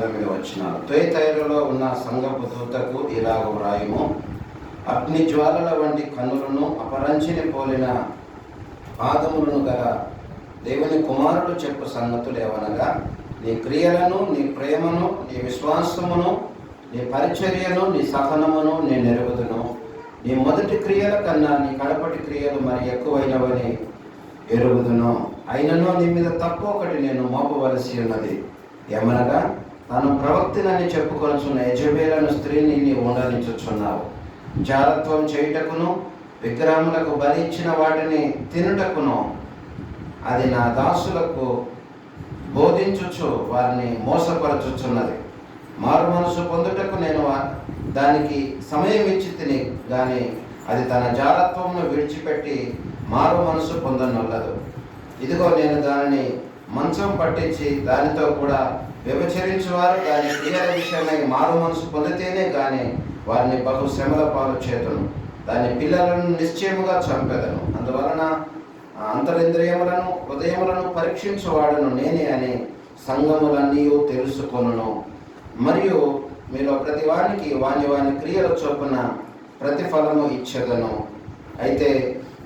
వచ్చినారు. తుయతైరలో ఉన్న సంఘపు దూతకు ఇలాగ వ్రాయుము, అగ్ని జ్వాలల వంటి కన్నులను అపరంచిని పోలిన పాదములను గల దేవుని కుమారుడు చెప్పు సంగతులు ఏవనగా, నీ క్రియలను, నీ ప్రేమను, నీ విశ్వాసమును, నీ పరిచర్యను, నీ సహనమును నేను ఎరుగుదును. నీ మొదటి క్రియల కన్నా నీ కడపటి క్రియలు మరి ఎక్కువైనవని ఎరుగుదును. అయినను నీ మీద తప్పు ఒకటి నేను మోపవలసి ఉన్నది. ఏమనగా, తాను ప్రవక్తినని చెప్పుకొనుచున్న యెజబెలను స్త్రీని నీవు ఉండనిచ్చుచున్నావు. జారత్వం చేయుటకును విగ్రహములకు బలి ఇచ్చిన వాటిని తినుటకును అది నా దాసులకు బోధించుచు వారిని మోసపరచుచున్నది. మారు మనసు పొందుటకు నేను దానికి సమయం ఇచ్చి తిని కానీ అది తన జారత్వమును విడిచిపెట్టి మారు మనసు పొందనొల్లదు. ఇదిగో నేను దానిని మంచం పట్టించి దానితో కూడా వ్యభిచరించువారు దాని క్రియల విషయమై మారు మనసు పొందితేనే కానీ వారిని బహు శ్రమల పాలు చేతును. దాని పిల్లలను నిశ్చయముగా చంపెదను. అందువలన అంతరింద్రియములను హృదయములను పరీక్షించువాడను నేనే అని సంఘములన్నీ తెలుసుకొనును. మరియు మీలో ప్రతి వానికి వాని వాని క్రియల చొప్పున ప్రతిఫలము ఇచ్చేదను. అయితే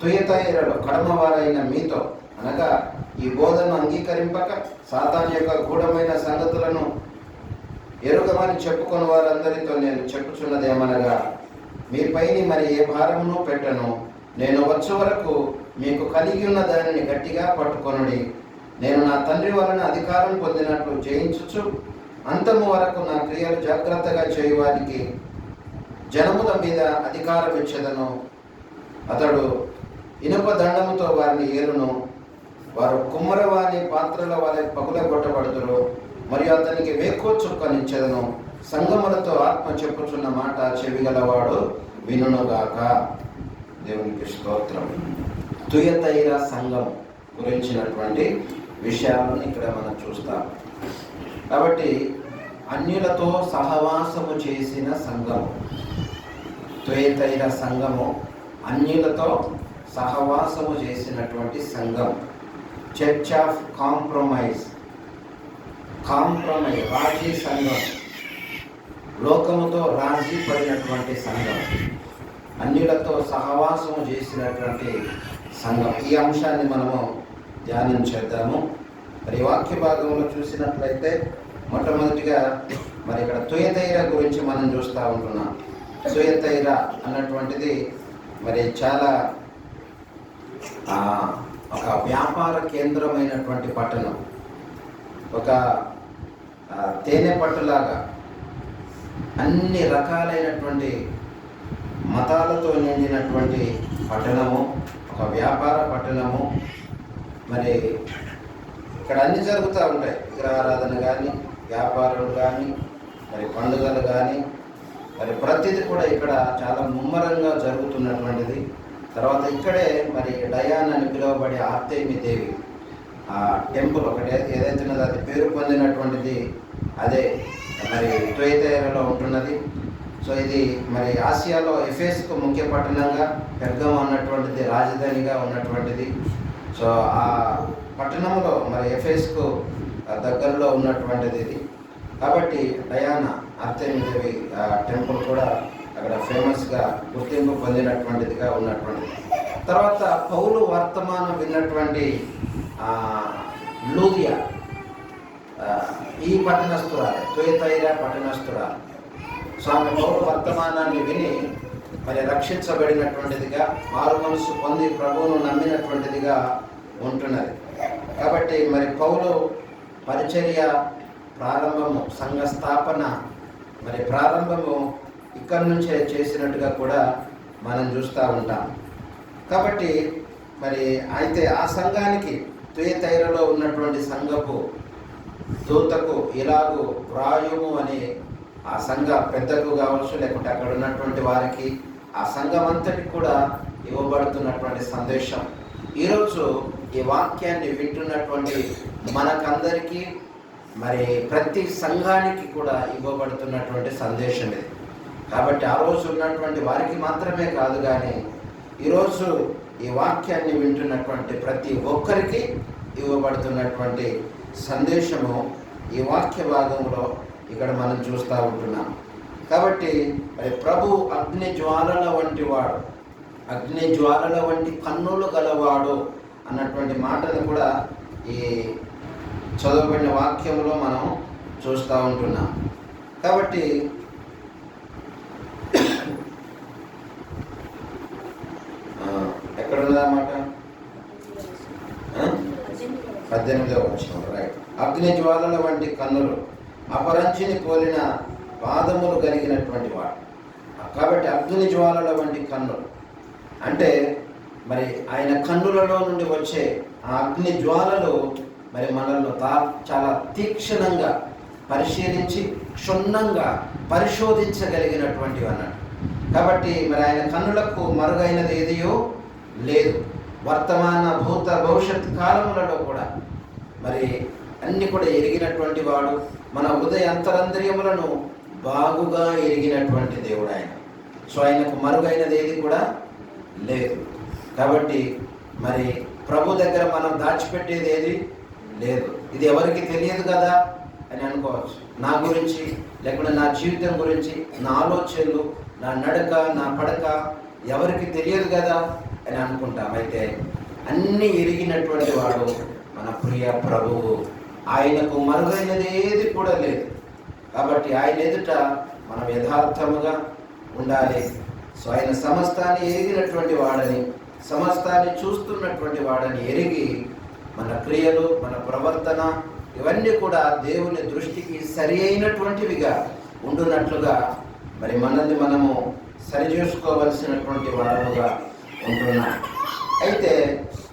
తుయతైరలో కడమవారైన మీతో అనగా ఈ బోధను అంగీకరింపక సాతాను యొక్క గూఢమైన సంగతులను ఎరుగమని చెప్పుకుని వారందరితో నేను చెప్పుచున్నది ఏమనగా, మీపైని మరి ఏ భారమును పెట్టను. నేను వచ్చే వరకు మీకు కలిగి ఉన్న దానిని గట్టిగా పట్టుకొనుడి. నేను నా తండ్రి వలన అధికారం పొందినట్లు జయించుచు అంతము వరకు నా క్రియలు జాగ్రత్తగా చేయువానికి జనముల మీద అధికారం ఇచ్చేదను. అతడు ఇనుప దండముతో వారిని ఏలును. వారు కుమ్మరవాని పాత్రల వలె పగులగొట్టబడుదురు. మరియు అతనికి వేకో చుక్కనిచ్చేదను. సంగములతో ఆత్మ చెప్పుచున్న మాట చెవిగలవాడు వినుగాక. దేవునికి స్తోత్రం. తుయతైర సంఘం గురించినటువంటి విషయాలను ఇక్కడ మనం చూస్తాం. కాబట్టి అన్యులతో సహవాసము చేసిన సంఘము తుయతైర సంఘము, అన్యులతో సహవాసము చేసినటువంటి సంఘం. చర్చ్ ఆఫ్ కాంప్రమైజ్, రాజీ సంఘం, లోకముతో రాజీ పడినటువంటి సంఘం, అన్యులతో సహవాసము చేసినటువంటి సంఘం. ఈ అంశాన్ని మనము ధ్యానం చేద్దాము. మరి వాక్య భాగంలో చూసినట్లయితే మొట్టమొదటిగా మరి ఇక్కడ తుయతైర గురించి మనం చూస్తూ ఉంటున్నాం. తుయతైర అన్నటువంటిది మరి చాలా ఒక వ్యాపార కేంద్రమైనటువంటి పట్టణం. ఒక తేనె పట్టులాగా అన్ని రకాలైనటువంటి మతాలతో నిండినటువంటి పట్టణము, ఒక వ్యాపార పట్టణము. మరి ఇక్కడ అన్ని జరుగుతూ ఉంటాయి. విగ్రహారాధన కానీ, వ్యాపారాలు కానీ, మరి పండుగలు కానీ, మరి ప్రతిదీ కూడా ఇక్కడ చాలా ముమ్మరంగా జరుగుతున్నటువంటిది. తర్వాత ఇక్కడే మరి డయానా అని పిలువబడే ఆర్తెమి దేవి ఆ టెంపుల్ ఒకటి ఏదైతే ఉన్నదో అది పేరు పొందినటువంటిది అదే మరి తుయతైరలో ఉంటున్నది. సో ఇది మరి ఆసియాలో ఎఫెస్కు ముఖ్య పట్టణంగా, పెర్గము అన్నటువంటిది రాజధానిగా ఉన్నటువంటిది. సో ఆ పట్టణంలో మరి ఎఫెస్కు దగ్గరలో ఉన్నటువంటిది ఇది. కాబట్టి డయానా ఆర్తెమి దేవి టెంపుల్ కూడా అక్కడ ఫేమస్గా గుర్తింపు పొందినటువంటిదిగా ఉన్నటువంటిది. తర్వాత పౌలు వర్తమానం విన్నటువంటి లూదియా ఈ పట్టణస్థురాలే, తుయతైర పట్టణస్థురాలు. సో ఆమె పౌలు వర్తమానాన్ని విని మరి రక్షించబడినటువంటిదిగా, మారు మనసు పొంది ప్రభువును నమ్మినటువంటిదిగా ఉంటున్నది. కాబట్టి మరి పౌలు పరిచర్య ప్రారంభము, సంఘ స్థాపన మరి ప్రారంభము ఇక్కడి నుంచే చేసినట్టుగా కూడా మనం చూస్తూ ఉంటాం. కాబట్టి మరి అయితే ఆ సంఘానికి తుయతైరలో ఉన్నటువంటి సంఘపు దూతకు ఇలాగు వ్రాయుము అని ఆ సంఘ పెద్దకు కావచ్చు, లేకుంటే అక్కడ ఉన్నటువంటి వారికి, ఆ సంఘం అంతటికి కూడా ఇవ్వబడుతున్నటువంటి సందేశం. ఈరోజు ఈ వాక్యాన్ని వింటున్నటువంటి మనకందరికీ మరి ప్రతి సంఘానికి కూడా ఇవ్వబడుతున్నటువంటి సందేశం ఇది. కాబట్టి ఆ రోజు ఉన్నటువంటి వారికి మాత్రమే కాదు, కానీ ఈరోజు ఈ వాక్యాన్ని వింటున్నటువంటి ప్రతి ఒక్కరికి ఇవ్వబడుతున్నటువంటి సందేశము ఈ వాక్య భాగంలో ఇక్కడ మనం చూస్తూ ఉంటున్నాం. కాబట్టి మరి ప్రభు అగ్ని జ్వాలల వంటి వాడు, అగ్ని జ్వాలల వంటి కన్నులు గలవాడు అన్నటువంటి మాటను కూడా ఈ చదవబడిన వాక్యంలో మనం చూస్తూ ఉంటున్నాం. కాబట్టి ఎక్కడున్నదన్నమాట 18వ వచనం, రైట్. అగ్ని జ్వాలల వంటి కన్నులు, అపరంచిని పోలిన పాదములు కలిగినటువంటి వాడు. కాబట్టి అగ్ని జ్వాలల వంటి కన్నులు అంటే మరి ఆయన కన్నులలో నుండి వచ్చే ఆ అగ్ని జ్వాలలు మరి మనల్ని చాలా తీక్షణంగా పరిశీలించి క్షుణ్ణంగా పరిశోధించగలిగినటువంటివి అన్నట్టు. కాబట్టి మరి ఆయన కన్నులకు మరుగైనది ఏదియో లేదు. వర్తమాన భూత భవిష్యత్ కాలములలో కూడా మరి అన్ని కూడా ఎరిగినటువంటి వాడు, మన హృదయ అంతరంద్రియములను బాగుగా ఎరిగినటువంటి దేవుడు ఆయన. సో ఆయనకు మరుగైనది ఏది కూడా లేదు. కాబట్టి మరి ప్రభు దగ్గర మనం దాచిపెట్టేది ఏది లేదు. ఇది ఎవరికి తెలియదు కదా అని అనుకోవచ్చు. నా గురించి, లేకుంటే నా జీవితం గురించి, నా ఆలోచనలు, నా నడక, నా పడక ఎవరికి తెలియదు కదా అని అనుకుంటాం. అయితే అన్నీ ఎరిగినటువంటి వాడు మన ప్రియ ప్రభువు. ఆయనకు మరుగైనది ఏది కూడా లేదు. కాబట్టి ఆయన ఎదుట మనం యథార్థముగా ఉండాలి. సో ఆయన సమస్తాన్ని ఎరిగినటువంటి వాడని, సమస్తాన్ని చూస్తున్నటువంటి వాడని ఎరిగి మన క్రియలు, మన ప్రవర్తన ఇవన్నీ కూడా దేవుని దృష్టికి సరి అయినటువంటివిగా ఉండునట్లుగా మరి మనల్ని మనము సరిచేసుకోవలసినటువంటి వాడముగా ఉంటున్నాం. అయితే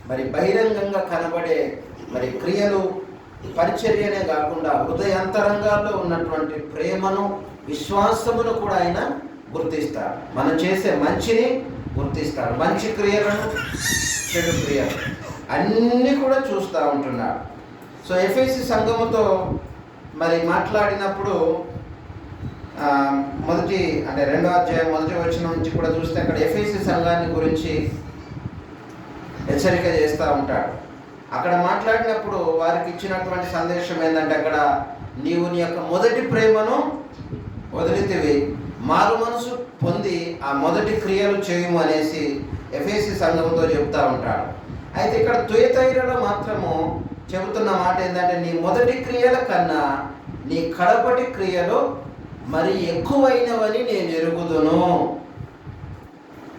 మరి బహిరంగంగా కనబడే మరి క్రియలు, పరిచర్యనే కాకుండా హృదయాంతరంగాల్లో ఉన్నటువంటి ప్రేమను, విశ్వాసమును కూడా ఆయన గుర్తిస్తాడు. మనం చేసే మంచిని గుర్తిస్తాడు. మంచి క్రియలను, చెడు క్రియలు అన్నీ కూడా చూస్తూ ఉంటున్నాడు. సో ఎఫెసీ సంఘముతో మరి మాట్లాడినప్పుడు మొదటి అంటే 2వ అధ్యాయం 1వ వచనం నుంచి కూడా చూస్తే అక్కడ ఎఫెసీ సంఘాన్ని గురించి హెచ్చరిక చేస్తూ ఉంటాడు. అక్కడ మాట్లాడినప్పుడు వారికి ఇచ్చినటువంటి సందేశం ఏంటంటే, అక్కడ నీవు నీ యొక్క మొదటి ప్రేమను వదిలితివి, మారు మనసు పొంది ఆ మొదటి క్రియలు చేయము అనేసి ఎఫెసీ సంఘంతో చెప్తూ ఉంటాడు. అయితే ఇక్కడ తుయతైరలో మాత్రము చెబుతున్న మాట ఏంటంటే, నీ మొదటి క్రియల కన్నా నీ కడపటి క్రియలు మరి ఎక్కువైనవని నేను ఎరుగుదును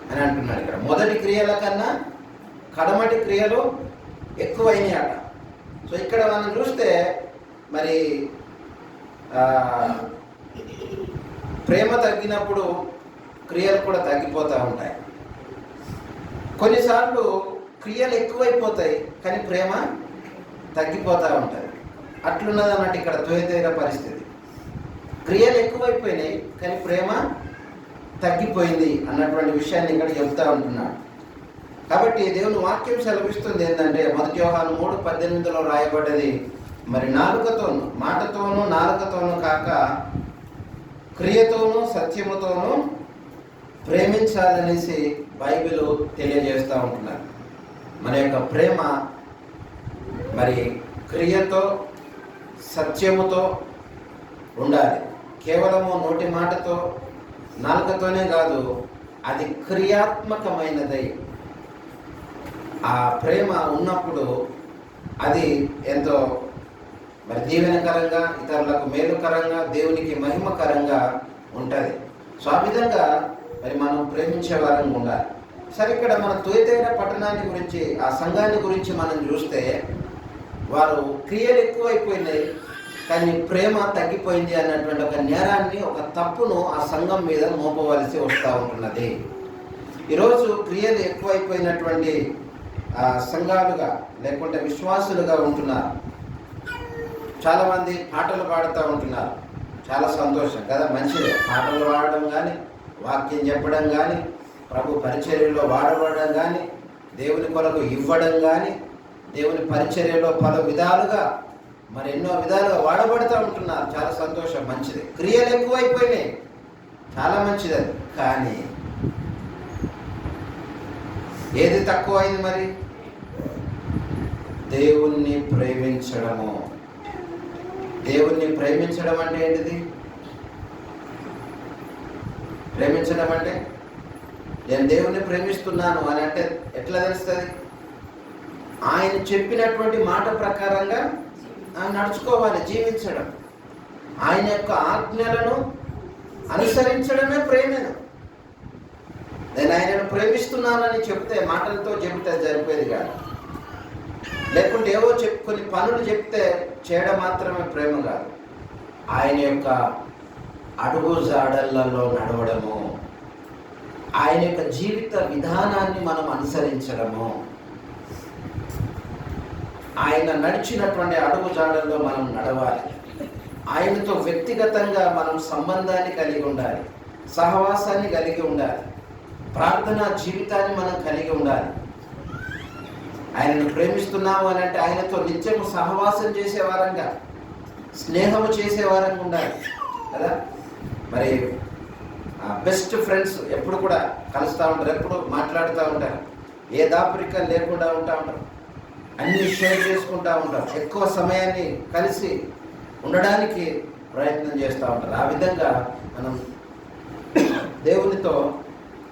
అని అంటున్నాడు. ఇక్కడ మొదటి క్రియల కన్నా కడమటి క్రియలు ఎక్కువైనాయి అట. సో ఇక్కడ మనం చూస్తే మరి ప్రేమ తగ్గినప్పుడు క్రియలు కూడా తగ్గిపోతూ ఉంటాయి. కొన్నిసార్లు క్రియలు ఎక్కువైపోతాయి కానీ ప్రేమ తగ్గిపోతూ ఉంటుంది. అట్లున్నది అన్నట్టు ఇక్కడ తుయతైర పరిస్థితి. క్రియలు ఎక్కువైపోయినాయి కానీ ప్రేమ తగ్గిపోయింది అన్నటువంటి విషయాన్ని ఇక్కడ చెప్తూ ఉంటున్నాడు. కాబట్టి దేవుని వాక్యం సెలవిస్తుంది ఏంటంటే, 1 యోహాను 3:18లో రాయబడ్డది, మరి నాలుకతోనూ, మాటతోనూ నాలుకతోనూ కాక క్రియతోనూ సత్యముతోనూ ప్రేమించాలనేసి బైబిల్ తెలియజేస్తూ ఉంటున్నారు. మన యొక్క ప్రేమ మరి క్రియతో, సత్యముతో ఉండాలి. కేవలము నోటి మాటతో, నాలుకతోనే కాదు, అది క్రియాత్మకమైనదై ఆ ప్రేమ ఉన్నప్పుడు అది ఎంతో మరి దీవెనకరంగా, ఇతరులకు మేలుకరంగా, దేవునికి మహిమకరంగా ఉంటుంది. సో ఆ విధంగా మరి మనం ప్రేమించే వారంగా ఉండాలి. సరే, ఇక్కడ మన తుయతైర పట్టణాన్ని గురించి, ఆ సంఘాన్ని గురించి మనం చూస్తే, వారు క్రియలు ఎక్కువైపోయినాయి కానీ ప్రేమ తగ్గిపోయింది అన్నటువంటి ఒక నేరాన్ని, ఒక తప్పును ఆ సంఘం మీద మోపవలసి వస్తూ ఉంటున్నది. ఈరోజు క్రియలు ఎక్కువైపోయినటువంటి సంఘాలుగా లేకుంటే విశ్వాసులుగా ఉంటున్నారు. చాలామంది పాటలు పాడుతూ ఉంటున్నారు. చాలా సంతోషం కదా, మంచిదే. పాటలు పాడడం కానీ, వాక్యం చెప్పడం కానీ, ప్రభు పరిచర్యలో వాడబడడం కానీ, దేవుని కొరకు ఇవ్వడం కానీ, దేవుని పరిచర్యలో పలు విధాలుగా మరి ఎన్నో విధాలుగా వాడబడుతూ ఉంటున్నారు. చాలా సంతోషం, మంచిది. క్రియలు ఎక్కువైపోయినాయి, చాలా మంచిది. అది కానీ ఏది తక్కువైంది? మరి దేవుణ్ణి ప్రేమించడము. దేవుణ్ణి ప్రేమించడం అంటే ఏంటిది? ప్రేమించడం అంటే నేను దేవుణ్ణి ప్రేమిస్తున్నాను అని అంటే ఎట్లా తెలుస్తుంది? ఆయన చెప్పినటువంటి మాట ప్రకారంగా నడుచుకోవాలి, జీవించడం. ఆయన యొక్క ఆజ్ఞలను అనుసరించడమే ప్రేమను. నేను ఆయనను ప్రేమిస్తున్నానని చెప్తే, మాటలతో చెప్తే జరిపేది కాదు. లేకుంటే ఏవో కొన్ని పనులు చెప్తే చేయడం మాత్రమే ప్రేమ కాదు. ఆయన యొక్క అడుగు జాడళ్లలో నడవడము, ఆయన యొక్క జీవిత విధానాన్ని మనం అనుసరించడము, ఆయన నడిచినటువంటి అడుగు జాడల్లో మనం నడవాలి. ఆయనతో వ్యక్తిగతంగా మనం సంబంధాన్ని కలిగి ఉండాలి, సహవాసాన్ని కలిగి ఉండాలి, ప్రార్థనా జీవితాన్ని మనం కలిగి ఉండాలి. ఆయనను ప్రేమిస్తున్నాము అని అంటే ఆయనతో నిత్యము సహవాసం చేసేవారంగా, స్నేహము చేసేవారంగా ఉండాలి కదా. మరి బెస్ట్ ఫ్రెండ్స్ ఎప్పుడు కూడా కలుస్తూ ఉంటారు, ఎప్పుడు మాట్లాడుతూ ఉంటారు, ఏ దాపరికం లేకుండా ఉంటా ఉంటారు, అన్ని షేర్ చేసుకుంటూ ఉంటారు, ఎక్కువ సమయాన్ని కలిసి ఉండడానికి ప్రయత్నం చేస్తూ ఉంటారు. ఆ విధంగా మనం దేవునితో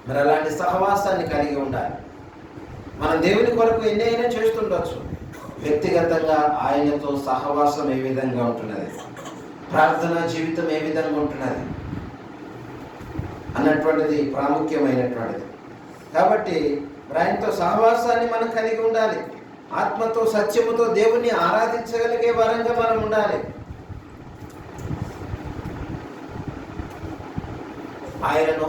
మరి అలాంటి సహవాసాన్ని కలిగి ఉండాలి. మనం దేవుని కొరకు ఎన్నైనా చేస్తుండొచ్చు, వ్యక్తిగతంగా ఆయనతో సహవాసం ఏ విధంగా ఉంటున్నది, ప్రార్థనా జీవితం ఏ విధంగా ఉంటున్నది అన్నటువంటిది ప్రాముఖ్యమైనటువంటిది. కాబట్టి ఆయనతో సహవాసాన్ని మనం కలిగి ఉండాలి. ఆత్మతో సత్యముతో దేవుణ్ణి ఆరాధించగలిగే వరంగా మనం ఉండాలి. ఆయనను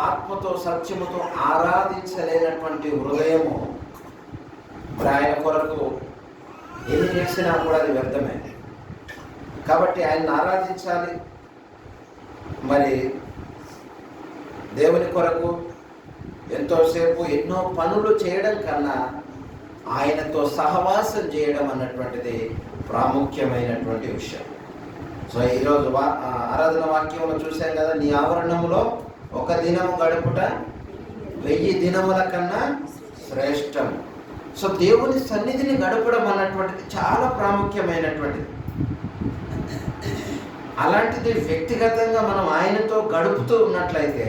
ఆత్మతో సత్యముతో ఆరాధించలేనటువంటి హృదయము మరి ఆయన కొరకు ఏమి చేసినా కూడా అది వ్యర్థమే. కాబట్టి ఆయన్ని ఆరాధించాలి. మరి దేవుని కొరకు ఎంతోసేపు ఎన్నో పనులు చేయడం కన్నా ఆయనతో సహవాసం చేయడం అన్నటువంటిది ప్రాముఖ్యమైనటువంటి విషయం. సో ఈరోజు ఆరాధన వాక్యంలో చూసాం కదా, నీ ఆవరణములో ఒక దినము గడుపుట 1000 దినముల కన్నా శ్రేష్టం. సో దేవుని సన్నిధిని గడపడం అన్నటువంటిది చాలా ప్రాముఖ్యమైనటువంటిది. అలాంటిది వ్యక్తిగతంగా మనం ఆయనతో గడుపుతూ ఉన్నట్లయితే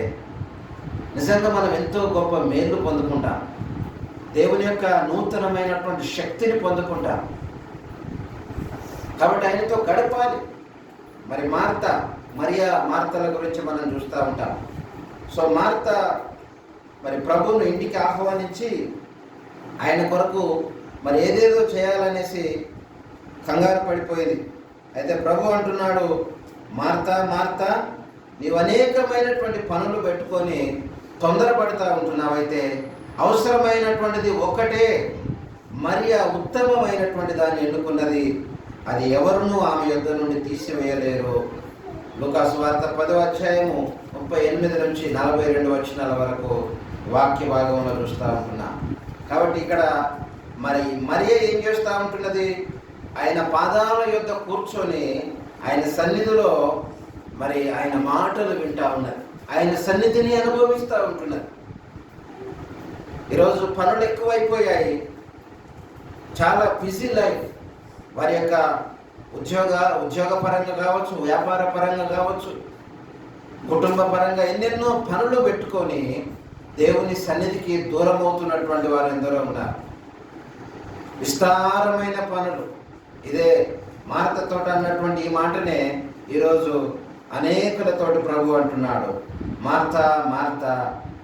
నిజంగా మనం ఎంతో గొప్ప మేలు పొందుకుంటాం, దేవుని యొక్క నూతనమైనటువంటి శక్తిని పొందుకుంటాం. కాబట్టి ఆయనతో గడపాలి. మరి మరియా గురించి మనం చూస్తూ ఉంటాం. సో మార్త మరి ప్రభువును ఇంటికి ఆహ్వానించి ఆయన కొరకు మరి ఏదేదో చేయాలనేసి కంగారు పడిపోయింది. అయితే ప్రభు అంటున్నాడు, మార్తా మార్తా, నీవు అనేకమైనటువంటి పనులు పెట్టుకొని తొందరపడుతూ ఉంటున్నావు. అయితే అవసరమైనటువంటిది ఒక్కటే, మరియా ఉత్తమమైనటువంటి దాన్ని ఎన్నుకున్నది, అది ఎవరునూ ఆమె యొద్ద నుండి తీసివేయలేరు. లూకాసు వార్త 10వ అధ్యాయము 38 నుంచి 42 వచనాల వరకు వాక్య భాగంలో చూస్తూ ఉంటున్నా. కాబట్టి ఇక్కడ మరి మరియా ఏం చేస్తూ ఉంటున్నది? ఆయన పాదాల యొద్ద కూర్చొని ఆయన సన్నిధిలో మరి ఆయన మాటలు వింటూ ఉన్నది, ఆయన సన్నిధిని అనుభవిస్తూ ఉంటున్నది. ఈరోజు పనులు ఎక్కువైపోయాయి, చాలా బిజీ లైఫ్. వారి యొక్క ఉద్యోగ పరంగా కావచ్చు, వ్యాపార పరంగా కావచ్చు, కుటుంబ పరంగా ఎన్నెన్నో పనులు పెట్టుకొని దేవుని సన్నిధికి దూరం అవుతున్నటువంటి వారు ఎందరో ఉన్నారు. విస్తారమైన పనులు. ఇదే మార్తతో అన్నటువంటి ఈ మాటనే ఈరోజు అనేకులతోటి ప్రభు అంటున్నాడు, మార్తా మార్తా,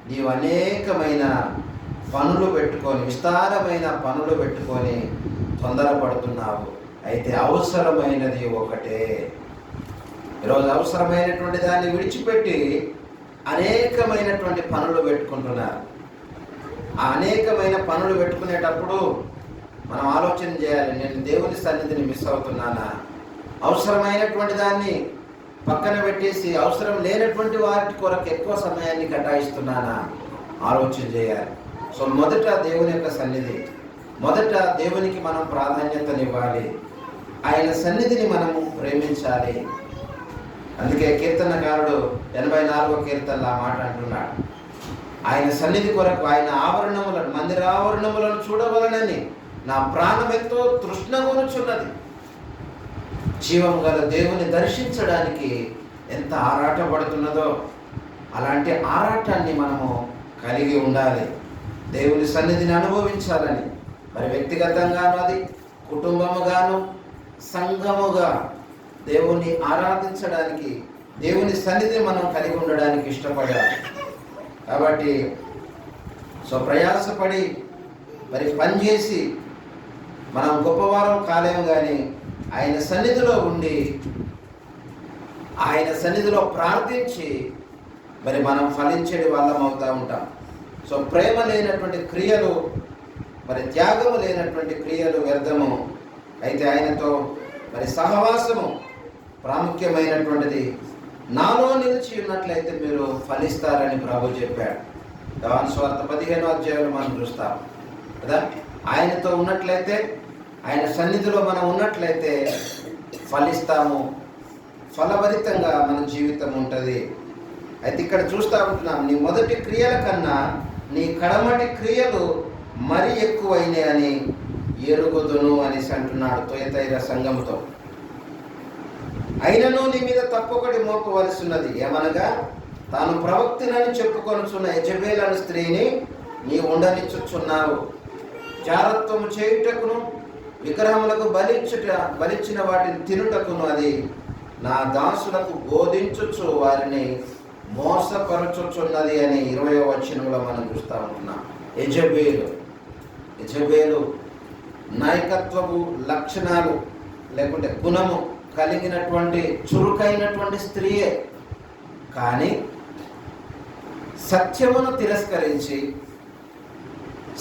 నీవు అనేకమైన పనులు పెట్టుకొని, విస్తారమైన పనులు పెట్టుకొని తొందరపడుతున్నావు, అయితే అవసరమైనది ఒకటే. ఈరోజు అవసరమైనటువంటి దాన్ని విడిచిపెట్టి అనేకమైనటువంటి పనులు పెట్టుకుంటున్నారు. ఆ అనేకమైన పనులు పెట్టుకునేటప్పుడు మనం ఆలోచన చేయాలి, నేను దేవుని సన్నిధిని మిస్ అవుతున్నానా? అవసరమైనటువంటి దాన్ని పక్కన పెట్టేసి అవసరం లేనటువంటి వాటి కొరకు ఎక్కువ సమయాన్ని కేటాయిస్తున్నానా? ఆలోచన చేయాలి. సో మొదట దేవుని యొక్క సన్నిధి, మొదట దేవునికి మనం ప్రాధాన్యతనివ్వాలి, ఆయన సన్నిధిని మనము ప్రేమించాలి. అందుకే కీర్తనకారుడు 84వ కీర్తనలో ఆ మాట అంటున్నాడు, ఆయన సన్నిధి కొరకు, ఆయన ఆవరణములను, మందిరావరణములను చూడవలనని నా ప్రాణం ఎంతో తృష్ణగొనుచున్నది. జీవం గల దేవుని దర్శించడానికి ఎంత ఆరాటపడుతున్నదో అలాంటి ఆరాటాన్ని మనము కలిగి ఉండాలి. దేవుని సన్నిధిని అనుభవించాలని, మరి వ్యక్తిగతంగాను, అది కుటుంబముగాను, సంఘముగా దేవుని ఆరాధించడానికి, దేవుని సన్నిధిని మనం కలిగి ఉండడానికి ఇష్టపడాలి. కాబట్టి ప్రయాసపడి మరి పనిచేసి మనం గొప్పవారం కాలేము, కానీ ఆయన సన్నిధిలో ఉండి ఆయన సన్నిధిలో ప్రార్థించి మరి మనం ఫలించేది వాళ్ళం అవుతూ ఉంటాం. ప్రేమ లేనటువంటి క్రియలు, మరి త్యాగము లేనటువంటి క్రియలు వ్యర్థము. అయితే ఆయనతో మరి సహవాసము ప్రాముఖ్యమైనటువంటిది. నాలో నిలిచి ఉన్నట్లయితే మీరు ఫలిస్తారని ప్రభు చెప్పాడు. యోహాను సువార్త 15వ అధ్యాయంలో మనం చూస్తాం కదా. ఆయనతో ఉన్నట్లయితే, ఆయన సన్నిధిలో మనం ఉన్నట్లయితే ఫలిస్తాము, ఫలభరితంగా మన జీవితం ఉంటుంది. అయితే ఇక్కడ చూస్తూ ఉంటున్నాం, నీ మొదటి క్రియల కన్నా నీ కడమటి క్రియలు మరి ఎక్కువైనాయని ఎరుగుదును అనేసి అంటున్నాడు తుయతైర సంఘముతో. అయినను నీ మీద తప్పొకటి మోపవలసి ఉన్నది, ఏమనగా తాను ప్రవక్తినని చెప్పుకొనుచున్న యెజబెలు అను స్త్రీని నీ ఉండనిచ్చుచున్నావు. జారత్వము చేయుటకును విగ్రహములకు బలిచ్చిన వాటిని తినుటకును అది నా దాసులకు బోధించుచు వారిని మోసపరచుచున్నది అని 20వ వచనంలో మనం చూస్తూ ఉంటున్నాం. యెజబెలు నాయకత్వపు లక్షణాలు లేకుంటే గుణము కలిగినటువంటి చురుకైనటువంటి స్త్రీయే, కానీ సత్యమును తిరస్కరించి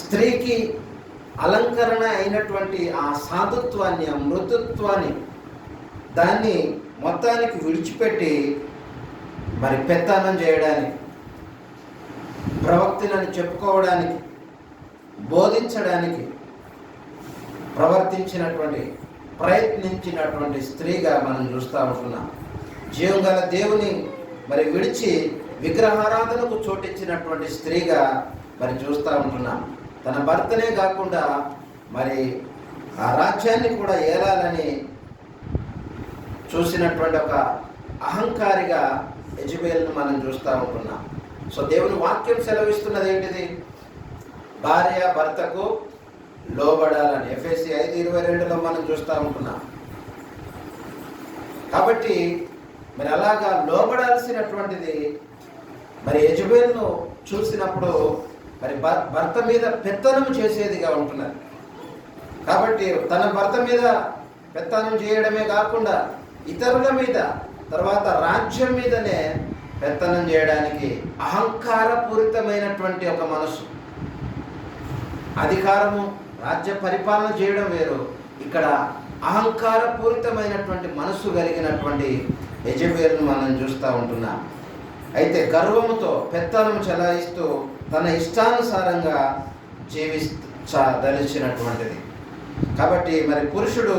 స్త్రీకి అలంకరణ అయినటువంటి ఆ సాధుత్వాన్ని, ఆ మృదుత్వాన్ని, దాన్ని మొత్తానికి విడిచిపెట్టి మరి పెత్తనం చేయడానికి, ప్రవక్తనని చెప్పుకోవడానికి, బోధించడానికి ప్రయత్నించినటువంటి స్త్రీగా మనం చూస్తూ ఉంటున్నాం. జీవం గల దేవుని మరి విడిచి విగ్రహారాధనకు చోటిచ్చినటువంటి స్త్రీగా మరి చూస్తూ ఉంటున్నాం. తన భర్తనే కాకుండా మరి ఆ రాజ్యాన్ని కూడా ఏలాలని చూసినటువంటి ఒక అహంకారిగా యెజబెలును మనం చూస్తూ ఉంటున్నాం. దేవుని వాక్యం సెలవిస్తున్నది ఏంటిది? భార్య భర్తకు లోబడాలని ఎఫెసీ 5:22లో మనం చూస్తూ ఉంటున్నాం. కాబట్టి మరి అలాగా లోబడాల్సినటువంటిది మరి యెజబెలును చూసినప్పుడు మరి భర్త మీద పెత్తనం చేసేదిగా ఉంటున్నది. కాబట్టి తన భర్త మీద పెత్తనం చేయడమే కాకుండా ఇతరుల మీద, తర్వాత రాజ్యం మీదనే పెత్తనం చేయడానికి అహంకారపూరితమైనటువంటి ఒక మనసు, అధికారము, రాజ్య పరిపాలన చేయడం వేరు. ఇక్కడ అహంకారపూరితమైనటువంటి మనసు కలిగినటువంటి యెజబెలును మనం చూస్తూ ఉంటున్నాం. అయితే గర్వముతో పెత్తనం చెలాయిస్తూ తన ఇష్టానుసారంగా జీవించదలిచినటువంటిది. కాబట్టి మరి పురుషుడు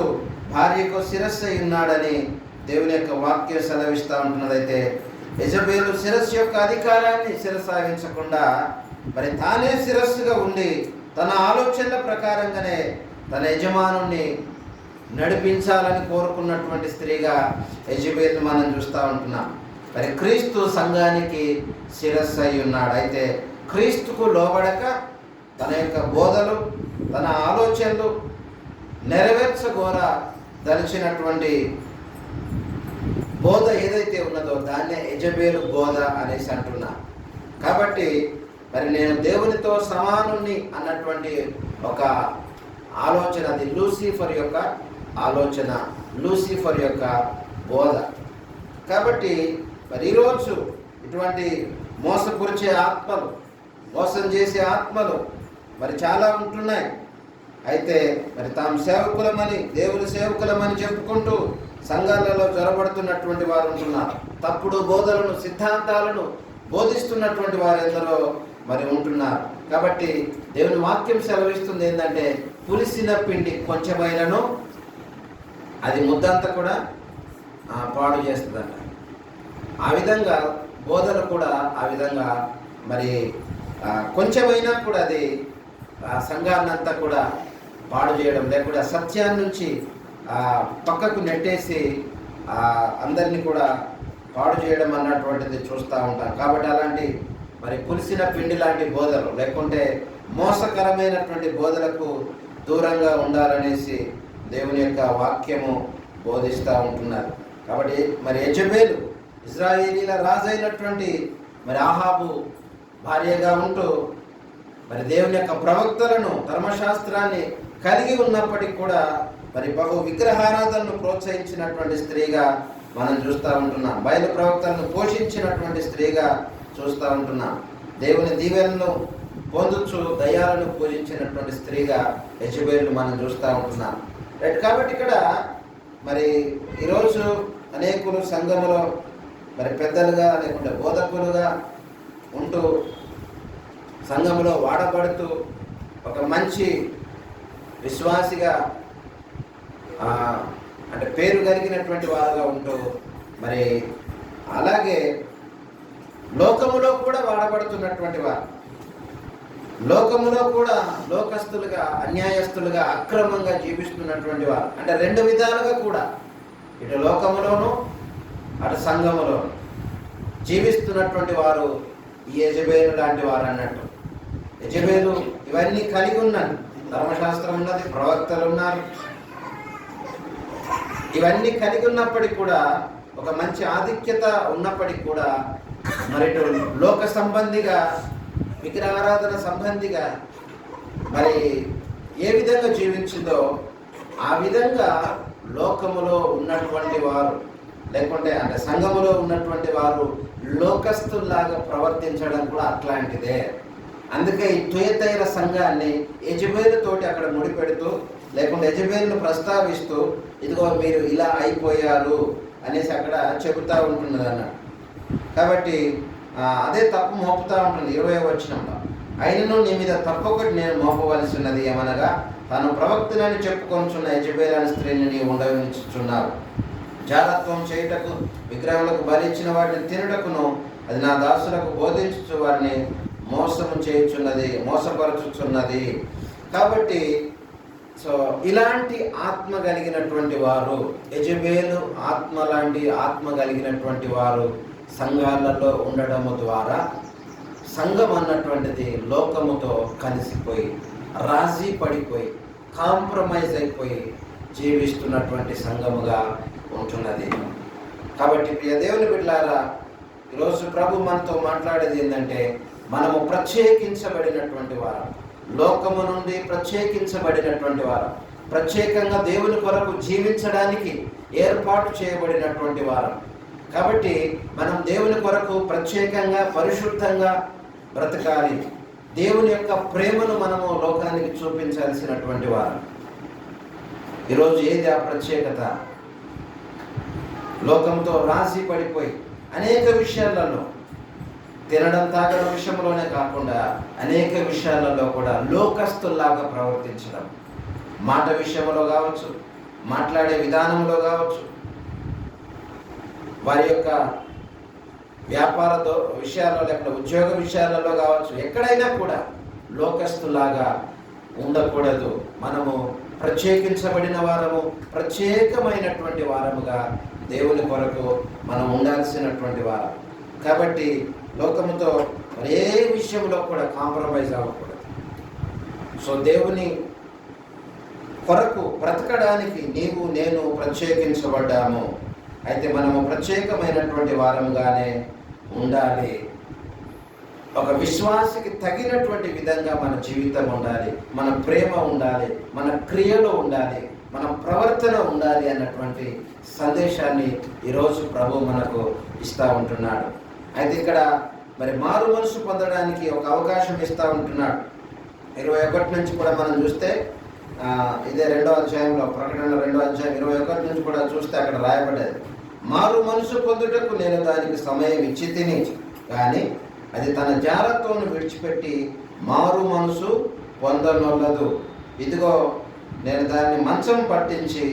భార్యకు శిరస్సు అయి ఉన్నాడని దేవుని యొక్క వాక్యం సెలవిస్తూ ఉంటున్నదైతే, యెజబెలు శిరస్సు యొక్క అధికారాన్ని శిరసావించకుండా మరి తానే శిరస్సుగా ఉండి తన ఆలోచనల ప్రకారంగానే తన యజమానుణ్ణి నడిపించాలని కోరుకున్నటువంటి స్త్రీగా యెజబెలును మనం చూస్తూ ఉంటున్నాం. మరి క్రీస్తు సంఘానికి శిరస్సు అయి ఉన్నాడు. అయితే క్రీస్తుకు లోబడక తన యొక్క బోధలు, తన ఆలోచనలు దలిచినటువంటి బోధ ఏదైతే ఉన్నదో దాన్నే యెజబెలు బోధ అనేసి అంటున్నా. కాబట్టి మరి నేను దేవునితో సమానుణ్ణి అన్నటువంటి ఒక ఆలోచన, అది లూసిఫర్ యొక్క ఆలోచన, లూసిఫర్ యొక్క బోధ. కాబట్టి మరి ఈరోజు ఇటువంటి మోసపురిచే ఆత్మలు, మోసం చేసే ఆత్మలు మరి చాలా ఉంటున్నాయి. అయితే మరి తాము సేవకులమని, దేవుని సేవకులమని చెప్పుకుంటూ సంఘాలలో జొరబడుతున్నటువంటి వారు ఉంటున్నారు. తప్పుడు బోధలను, సిద్ధాంతాలను బోధిస్తున్నటువంటి వారు ఎందరో మరి ఉంటున్నారు. కాబట్టి దేవుని వాక్యం సెలవిస్తుంది ఏంటంటే, పులిసిన పిండి కొంచెమైనను అది ముద్దంతా కూడా పాడు చేస్తుందంట. ఆ విధంగా బోధలు కూడా ఆ విధంగా మరి కొంచెమైనా కూడా అది సంఘాన్నంతా కూడా పాడు చేయడం, లేకుండా సత్యాన్ని నుంచి పక్కకు నెట్టేసి అందరినీ కూడా పాడు చేయడం అన్నటువంటిది చూస్తూ ఉంటాం. కాబట్టి అలాంటి మరి పులిసిన పిండి లాంటి బోధలు లేకుంటే మోసకరమైనటువంటి బోధలకు దూరంగా ఉండాలనేసి దేవుని యొక్క వాక్యము బోధిస్తూ ఉంటున్నారు. కాబట్టి మరి యెజబెలు ఇశ్రాయేలీల రాజైనటువంటి మరి ఆహాబు భార్యగా ఉంటూ మరి దేవుని యొక్క ప్రవక్తలను ధర్మశాస్త్రాన్ని కలిగి ఉన్నప్పటికీ కూడా మరి బహు విగ్రహారాధనను ప్రోత్సహించినటువంటి స్త్రీగా మనం చూస్తూ ఉంటున్నాం. బయలు ప్రవక్తలను పోషించినటువంటి స్త్రీగా చూస్తూ ఉంటున్నాం. దేవుని దీవెనను పొందుచు దయ్యాలను పూజించినటువంటి స్త్రీగా యెజబెలు మనం చూస్తూ ఉంటున్నాం. రైట్. కాబట్టి ఇక్కడ మరి ఈరోజు అనేకులు సంఘములో మరి పెద్దలుగా లేకుంటే బోధకులుగా ఉంటూ సంఘములో వాడబడుతూ ఒక మంచి విశ్వాసిగా అంటే పేరు కలిగినటువంటి వారుగా ఉంటూ మరి అలాగే లోకములో కూడా వాడబడుతున్నటువంటి వారు, లోకములో కూడా లోకస్తులుగా అన్యాయస్తులుగా అక్రమంగా జీవిస్తున్నటువంటి వారు, అంటే రెండు విధాలుగా కూడా ఇటు లోకములోను అటు సంఘములోను జీవిస్తున్నటువంటి వారు ఈ యెజబెలు లాంటి వారు అన్నట్టు. యెజబెలు ఇవన్నీ కలిగి ఉన్నది. ధర్మశాస్త్రం ఉన్నది, ప్రవక్తలు ఉన్నారు, ఇవన్నీ కలిగి ఉన్నప్పటికీ కూడా ఒక మంచి ఆధిక్యత ఉన్నప్పటికీ కూడా మరి లోక సంబంధిగా విగ్రహారాధన సంబంధిగా మరి ఏ విధంగా జీవించిందో ఆ విధంగా లోకములో ఉన్నటువంటి వారు లేకుంటే అంటే సంఘములో ఉన్నటువంటి వారు లోకస్తుల్లాగా ప్రవర్తించడం కూడా అట్లాంటిదే. అందుకే ఈ తుయతైర సంఘాన్ని యెజబెలుతోటి అక్కడ ముడిపెడుతూ లేకుంటే యెజబెలును ప్రస్తావిస్తూ ఇదిగో మీరు ఇలా అయిపోయారు అనేసి అక్కడ చెబుతూ ఉంటున్నది అన్నట్టు. కాబట్టి అదే తప్పు మోపుతూ ఉంటుంది 20వ వచనంలో. అయినను నీ మీద తప్పొకటి నేను మోపవలసి ఉన్నది ఏమనగా తాను ప్రవక్తనని చెప్పుకొనుచున్న యెజబెలు అనే స్త్రీని నీవు ఉండనిచ్చుచున్నావు. జారత్వం చేయుటకు విగ్రహములకు బలి ఇచ్చిన వాటిని తినుటకును అది నా దాసులకు బోధించు వారిని మోసము చేయుచున్నది, మోసపరచుచున్నది. కాబట్టి సో ఇలాంటి ఆత్మ కలిగినటువంటి వారు యెజబెలు ఆత్మ లాంటి ఆత్మ కలిగినటువంటి వారు సంఘాలలో ఉండడము ద్వారా సంఘం అన్నటువంటిది లోకముతో కలిసిపోయి రాజీ పడిపోయి కాంప్రమైజ్ అయిపోయి జీవిస్తున్నటువంటి సంఘముగా ఉంటున్నది. కాబట్టి ప్రియ దేవుని బిడ్డలారా, ఈరోజు ప్రభు మనతో మాట్లాడేది ఏంటంటే మనము ప్రత్యేకించబడినటువంటి వారు, లోకము నుండి ప్రత్యేకించబడినటువంటి వారు, ప్రత్యేకంగా దేవుని కొరకు జీవించడానికి ఏర్పాటు చేయబడినటువంటి వారు. కాబట్టి మనం దేవుని కొరకు ప్రత్యేకంగా పరిశుద్ధంగా బ్రతకాలి. దేవుని యొక్క ప్రేమను మనము లోకానికి చూపించాల్సినటువంటి వారు. ఈరోజు ఏది ఆ ప్రత్యేకత? లోకంతో రాసి పడిపోయి అనేక విషయాలలో తినడం తాగడం విషయంలోనే కాకుండా అనేక విషయాలలో కూడా లోకస్తుల్లాగా ప్రవర్తించడం, మాట విషయంలో కావచ్చు, మాట్లాడే విధానంలో కావచ్చు, వారి యొక్క వ్యాపార విషయాల్లో లేకపోతే ఉద్యోగ విషయాలలో కావచ్చు, ఎక్కడైనా కూడా లోకస్తులాగా ఉండకూడదు. మనము ప్రత్యేకించబడిన వారము, ప్రత్యేకమైనటువంటి వారముగా దేవుని కొరకు మనం ఉండాల్సినటువంటి వారం. కాబట్టి లోకముతో ఏ విషయంలో కూడా కాంప్రమైజ్ అవ్వకూడదు. సో దేవుని కొరకు బ్రతకడానికి నీవు నేను ప్రత్యేకించబడ్డాము. అయితే మనము ప్రత్యేకమైనటువంటి వారముగానే ఉండాలి. ఒక విశ్వాసికి తగినటువంటి విధంగా మన జీవితం ఉండాలి, మన ప్రేమ ఉండాలి, మన క్రియలో ఉండాలి, మన ప్రవర్తన ఉండాలి అన్నటువంటి సందేశాన్ని ఈరోజు ప్రభు మనకు ఇస్తూ ఉంటున్నాడు. అయితే ఇక్కడ మరి మారు మనసు పొందడానికి ఒక అవకాశం ఇస్తూ ఉంటున్నాడు. 21 నుంచి కూడా మనం చూస్తే ఇదే 2వ అధ్యాయంలో, ప్రకటన 2వ అధ్యాయం 21 నుంచి కూడా చూస్తే అక్కడ రాయబడ్డది, మారు మనసు పొందుటకు నేను దానికి సమయం ఇచ్చి తిని కానీ అది తన జారత్వం విడిచిపెట్టి మారు మనసు పొందనొల్లదు. ఇదిగో నేను దాన్ని మంచం పట్టించి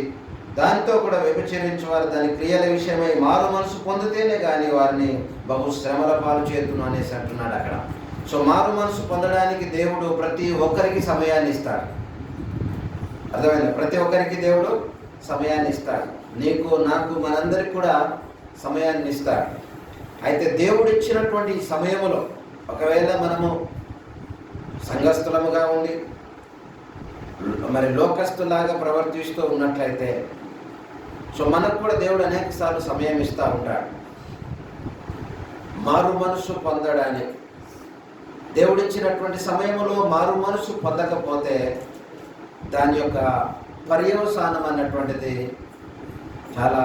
దానితో కూడా వ్యభిచరించే వారు దాని క్రియల విషయమై మారు మనసు పొందితేనే కానీ వారిని బహు శ్రమల పాలు చేతును అనేసి అంటున్నాడు అక్కడ. సో మారు మనసు పొందడానికి దేవుడు ప్రతి ఒక్కరికి సమయాన్ని ఇస్తాడు. అర్థమైంది? ప్రతి ఒక్కరికి దేవుడు సమయాన్ని ఇస్తాడు. నీకు, నాకు, మనందరికి కూడా సమయాన్ని ఇస్తాడు. అయితే దేవుడు ఇచ్చినటువంటి ఈ సమయంలో ఒకవేళ మనము సంఘస్థులముగా ఉండి మరి లోకస్తులాగా ప్రవర్తిస్తూ ఉన్నట్లయితే మనకు కూడా దేవుడు అనేక సార్లు సమయం ఇస్తూ ఉంటాడు మారు మనసు పొందడానికి. దేవుడిచ్చినటువంటి సమయంలో మారు మనసు పొందకపోతే దాని యొక్క పర్యవసానం అన్నటువంటిది చాలా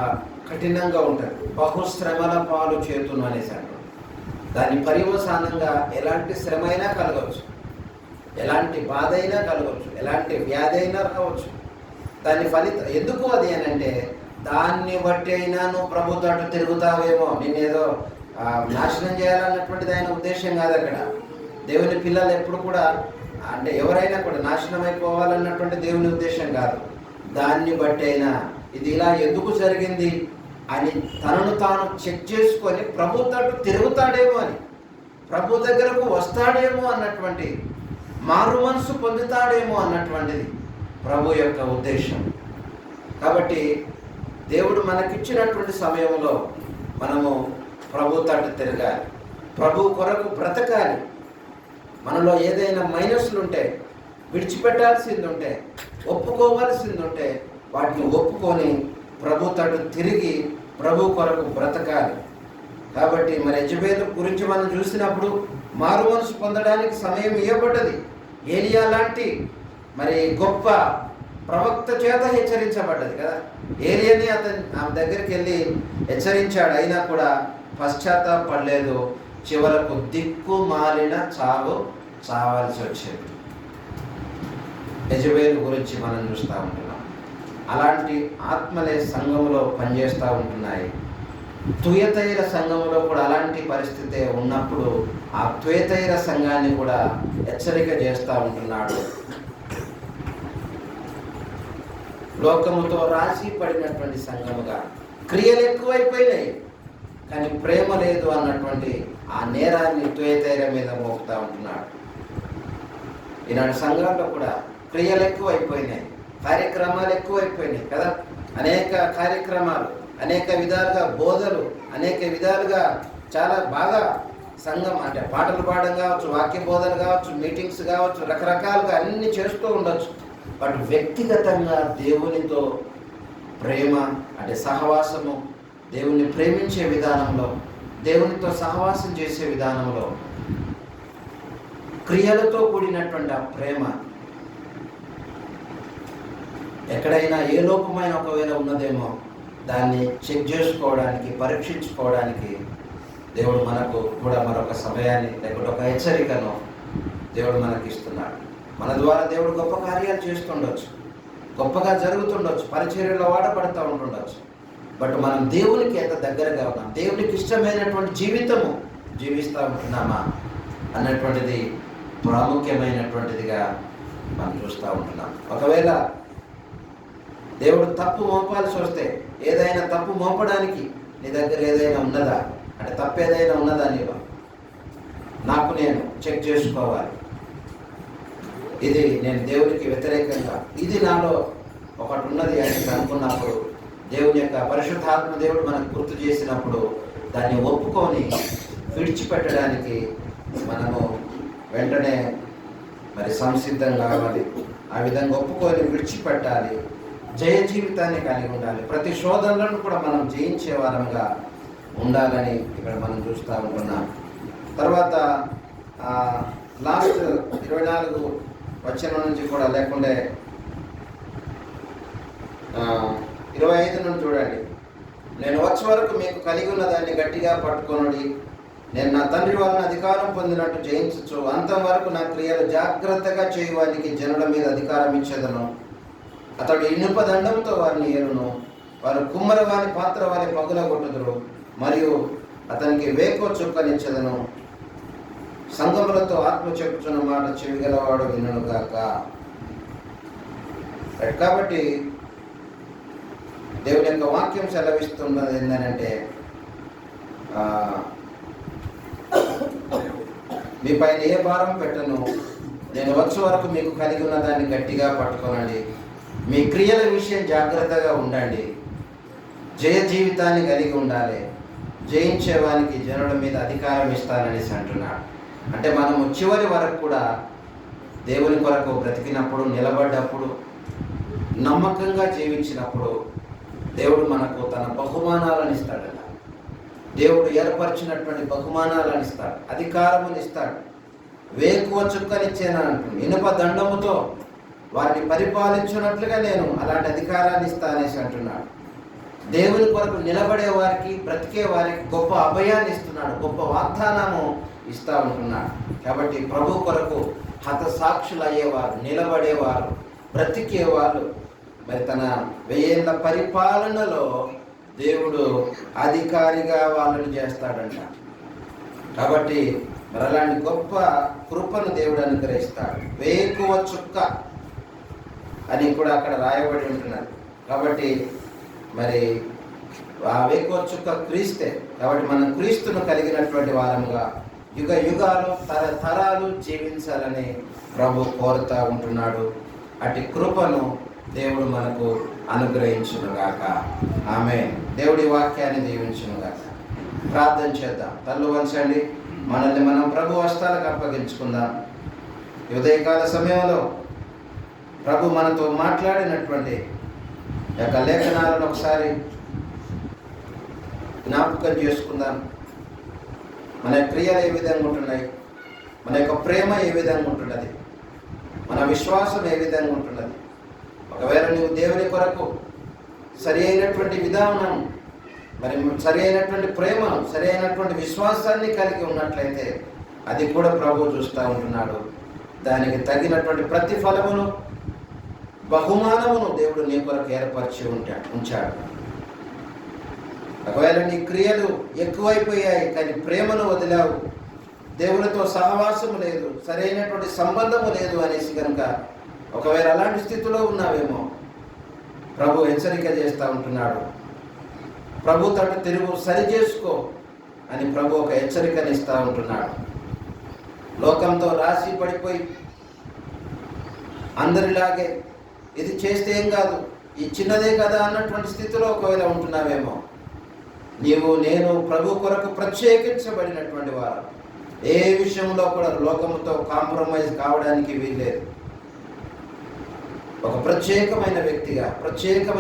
కఠినంగా ఉంటుంది. బహుశ్రమల పాలు చేతును అనేసాడు. దాని పర్యవసానంగా ఎలాంటి శ్రమ అయినా కలగవచ్చు, ఎలాంటి బాధ అయినా కలగవచ్చు, ఎలాంటి వ్యాధి అయినా రావచ్చు. దాని ఫలితం ఎందుకు అది అని అంటే, దాన్ని బట్టి అయినా నువ్వు ప్రభుతో తిరుగుతావేమో, నిన్నేదో నాశనం చేయాలన్నటువంటిది ఆయన ఉద్దేశం కాదు. అక్కడ దేవుని పిల్లలు ఎప్పుడు కూడా అంటే ఎవరైనా కూడా నాశనం అయిపోవాలన్నటువంటి దేవుని ఉద్దేశం కాదు. దాన్ని బట్టి అయినా ఇది ఇలా ఎందుకు జరిగింది అని తనను తాను చెక్ చేసుకొని ప్రభుతో తిరుగుతాడేమో అని, ప్రభు దగ్గరకు వస్తాడేమో అన్నటువంటి, మారు మనసు పొందుతాడేమో అన్నటువంటిది ప్రభు యొక్క ఉద్దేశం. కాబట్టి దేవుడు మనకిచ్చినటువంటి సమయంలో మనము ప్రభు తట్టు తిరగాలి, ప్రభు కొరకు బ్రతకాలి. మనలో ఏదైనా మైనస్లు ఉంటే, విడిచిపెట్టాల్సింది ఉంటే, ఒప్పుకోవాల్సింది ఉంటే వాటిని ఒప్పుకొని ప్రభు తట్టు తిరిగి ప్రభు కొరకు బ్రతకాలి. కాబట్టి మరి యెజబేలు గురించి మనం చూసినప్పుడు మారు మనసు పొందడానికి సమయం ఇవ్వబడ్డది. ఏలియా లాంటి మరి గొప్ప ప్రవక్త చేత హెచ్చరించబడ్డది కదా. ఏలియాని ఆమె దగ్గరికి వెళ్ళి హెచ్చరించాడు, అయినా కూడా పశ్చాత్తాపడలేదు. చివరకు దిక్కు మాలిన చావాల్సి వచ్చేది. యెజబేలు గురించి మనం చూస్తూ ఉంటున్నాం. అలాంటి ఆత్మలే సంఘంలో పనిచేస్తూ ఉంటున్నాయి. తుయతైర సంఘంలో కూడా అలాంటి పరిస్థితి ఉన్నప్పుడు ఆ తుయతైర సంఘాన్ని కూడా హెచ్చరిక చేస్తూ ఉంటున్నాడు. లోకముతో రాసి పడినటువంటి సంఘముగా క్రియలు ఎక్కువైపోయినాయి, కానీ ప్రేమ లేదు అన్నటువంటి ఆ నేరాన్ని తుయతైర మీద మోపుతూ ఉంటున్నాడు. ఈనాడు సంఘాల్లో కూడా క్రియలు ఎక్కువైపోయినాయి, కార్యక్రమాలు ఎక్కువైపోయినాయి కదా. అనేక కార్యక్రమాలు, అనేక విధాలుగా బోధలు, అనేక విధాలుగా చాలా బాగా సంఘం అంటే పాటలు పాడడం కావచ్చు, వాక్య బోధలు కావచ్చు, మీటింగ్స్ కావచ్చు, రకరకాలుగా అన్ని చేస్తూ ఉండొచ్చు. బట్ వ్యక్తిగతంగా దేవునితో ప్రేమ అంటే సహవాసము, దేవుణ్ణి ప్రేమించే విధానంలో, దేవునితో సహవాసం చేసే విధానంలో క్రియలతో కూడినటువంటి ఆ ప్రేమ ఎక్కడైనా ఏ లోపమైన ఒకవేళ ఉన్నదేమో దాన్ని చెక్ చేసుకోవడానికి, పరీక్షించుకోవడానికి దేవుడు మనకు కూడా మరొక సమయాన్ని లేకపోతే ఒక హెచ్చరికను దేవుడు మనకి ఇస్తున్నాడు. మన ద్వారా దేవుడు గొప్ప కార్యాలు చేస్తుండొచ్చు, గొప్పగా జరుగుతుండొచ్చు, పరిచర్యలో వాడబడుతూ ఉంటుండొచ్చు. బట్ మనం దేవునికి ఎంత దగ్గరగా ఉన్నాం, దేవునికి ఇష్టమైనటువంటి జీవితము జీవిస్తూ ఉంటున్నామా అన్నటువంటిది ప్రాముఖ్యమైనటువంటిదిగా మనం చూస్తూ ఉంటున్నాం. ఒకవేళ దేవుడు తప్పు మోపాల్సి వస్తే, ఏదైనా తప్పు మోపడానికి నీ దగ్గర ఏదైనా ఉన్నదా అంటే తప్పు ఏదైనా ఉన్నదా నీలో, నాకు నేను చెక్ చేసుకోవాలి. ఇది నేను దేవునికి వ్యతిరేకంగా, ఇది నాలో ఒకటి ఉన్నది అని అనుకున్నప్పుడు, దేవుని యొక్క పరిశుద్ధాత్మ దేవుడు మనకు గుర్తు చేసినప్పుడు దాన్ని ఒప్పుకొని విడిచిపెట్టడానికి మనము వెంటనే మరి సంసిద్ధం కావాలి. ఆ విధంగా ఒప్పుకొని విడిచిపెట్టాలి. జయ జీవితాన్ని కలిగి ఉండాలి. ప్రతి శోధనలను కూడా మనం జయించే వారంగా ఉండాలని ఇక్కడ మనం చూస్తూ ఉంటున్నాం. తర్వాత లాస్ట్ 24 వచనం నుంచి కూడా లేకుంటే 25 నుండి చూడండి. నేను వచ్చే వరకు మీకు కలిగి ఉన్న దాన్ని గట్టిగా పట్టుకొనుడి. నేను నా తండ్రి వలన అధికారం పొందినట్టు జయించచ్చు. అంతం వరకు నా క్రియలు జాగ్రత్తగా చేయడానికి జనుల మీద అధికారం ఇచ్చేదను. అతడు ఇనుప దండంతో వారిని ఏలును. వారు కుమ్మర వారి పాత్ర వారి పగులగొట్టుదురు. మరియు అతనికి వేకో చుక్కనిచ్చేదను. సంగములతో ఆత్మ చెప్పుచున్న మాట చెవిగలవాడు వినను గాక. కాబట్టి దేవుని యొక్క వాక్యం సెలవిస్తున్నది ఏంటంటే, మీ పైన ఏ భారం పెట్టను, నేను వచ్చే వరకు మీకు కలిగి ఉన్న దాన్ని గట్టిగా పట్టుకోనండి. మీ క్రియల విషయం జాగ్రత్తగా ఉండండి. జయ జీవితాన్ని కలిగి ఉండాలి. జయించేవానికి జనుల మీద అధికారం ఇస్తాననేసి అంటున్నాడు. అంటే మనము చివరి వరకు కూడా దేవుని కొరకు బ్రతికినప్పుడు, నిలబడ్డప్పుడు, నమ్మకంగా జీవించినప్పుడు దేవుడు మనకు తన బహుమానాలను ఇస్తాడట. దేవుడు ఏర్పరిచినటువంటి బహుమానాలను ఇస్తాడు, అధికారముని ఇస్తాడు. వేకువ చుక్కనిచ్చేనా అంటుంది, ఇనుప దండముతో వారిని పరిపాలించినట్లుగా నేను అలాంటి అధికారాన్ని ఇస్తానేసి అంటున్నాడు. దేవుని కొరకు నిలబడే వారికి, బ్రతికే వారికి గొప్ప అభయాన్ని ఇస్తున్నాడు, గొప్ప వాగ్దానము ఇస్తూ ఉంటున్నాడు. కాబట్టి ప్రభు కొరకు హతసాక్షులు అయ్యేవారు, నిలబడేవారు, బ్రతికేవారు మరి తన 1000 ఏళ్ల పరిపాలనలో దేవుడు అధికారిగా వాళ్ళని చేస్తాడంట. కాబట్టి మరి అలాంటి గొప్ప కృపను దేవుడు అనుగ్రహిస్తాడు. వేకువ చుక్క అని కూడా అక్కడ రాయబడి ఉంటున్నది. కాబట్టి మరి ఆ వేకువ చుక్క క్రీస్తే. కాబట్టి మనం క్రీస్తును కలిగినటువంటి వారముగా యుగ యుగాలు తరతరాలు జీవించాలని ప్రభు కోరుతూ ఉంటున్నాడు. అటు కృపను దేవుడు మనకు అనుగ్రహించునుగాక. ఆమేన్. దేవుడి వాక్యాన్ని దీవించునుగాక. ప్రార్థన చేద్దాం. తల్లు వంచండి. మనల్ని మనం ప్రభు హస్తాలకు అప్పగించుకుందాం. ఉదయకాల సమయంలో ప్రభు మనతో మాట్లాడినటువంటి యొక్క లేఖనాలను ఒకసారి జ్ఞాపకం చేసుకుందాం. మన క్రియలు ఏ విధంగా ఉంటున్నాయి, మన యొక్క ప్రేమ ఏ విధంగా ఉంటున్నది, మన విశ్వాసం ఏ విధంగా ఉంటున్నది. ఒకవేళ నీవు దేవుని కొరకు సరి అయినటువంటి విధానం, మరి సరి అయినటువంటి ప్రేమ, సరి అయినటువంటి విశ్వాసాన్ని కలిగి ఉన్నట్లయితే అది కూడా ప్రభు చూస్తూ ఉంటున్నాడు. దానికి తగినటువంటి ప్రతిఫలమును, బహుమానమును దేవుడు నీ కొరకు ఏర్పరిచి ఉంచాడు. ఒకవేళ నీ క్రియలు ఎక్కువైపోయాయి కానీ ప్రేమను వదిలావు, దేవునితో సహవాసము లేదు, సరైనటువంటి సంబంధము లేదు అనేసి కనుక ఒకవేళ అలాంటి స్థితిలో ఉన్నావేమో ప్రభు హెచ్చరిక చేస్తూ ఉంటున్నాడు. ప్రభు తట్టు తిరుగు, సరి చేసుకో అని ప్రభు ఒక హెచ్చరికనిస్తూ ఉంటున్నాడు. లోకంతో రాసి పడిపోయి అందరిలాగే ఇది చేస్తే ఏం కాదు, ఈ చిన్నదే కదా అన్నటువంటి స్థితిలో ఒకవేళ ఉంటున్నావేమో, నీవు నేను ప్రభు కొరకు ప్రత్యేకించబడినటువంటి వారు. ఏ విషయంలో కూడా లోకముతో కాంప్రమైజ్ కావడానికి వీల్లేదు. ఒక ప్రత్యేకమైన వ్యక్తిగా, ప్రత్యేకమైన